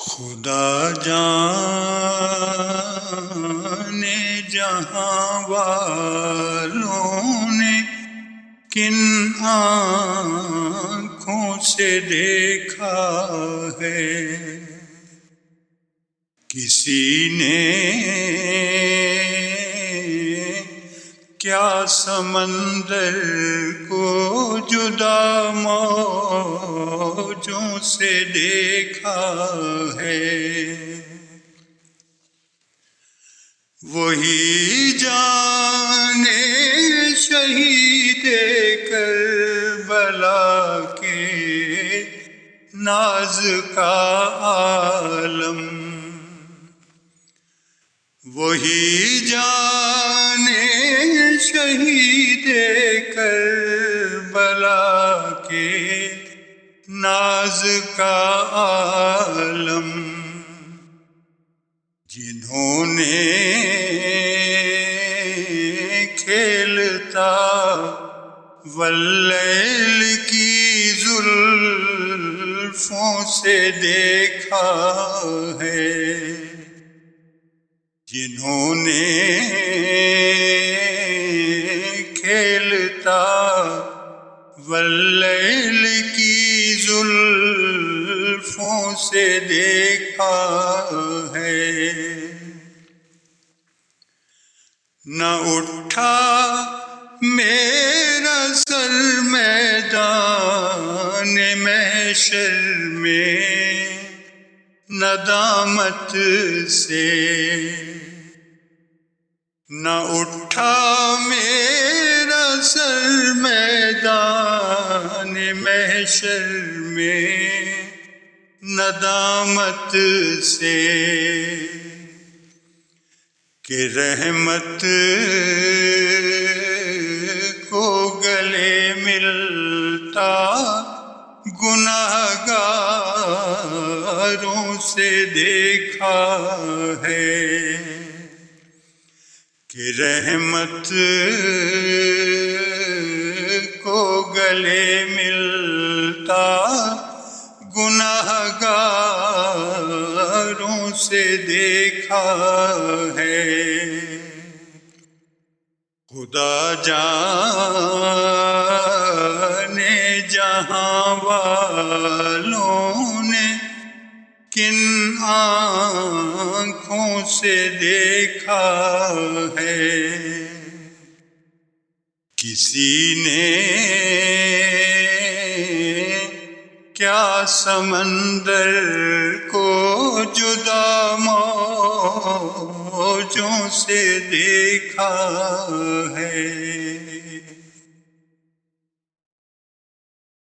خدا جانے جہاں والوں نے کن آنکھوں سے دیکھا ہے، کسی نے کیا سمندر کو جدا موجوں سے دیکھا ہے، وہی جانے شہید کربلا کے ناز کا عالم، وہی جانے شہید کربلا کے ناز کا عالم، جنہوں نے کھیلتا واللیل کی زلفوں سے دیکھا ہے، جنہوں نے کھیلتا واللیل کی زلفوں سے دیکھا ہے، نہ اٹھا میرا سر میدان محشر میں ندامت سے، نہ اٹھا میرا سر میدان محشر میں ندامت سے، کہ رحمت کو گلے ملتا گناہگاروں سے دیکھا ہے، کہ رحمت کو گلے ملتا گناہگاروں سے دیکھا ہے، خدا جانے جہاں والوں نے کن آنکھوں سے دیکھا ہے، کسی نے کیا سمندر کو جدا موجوں سے دیکھا ہے۔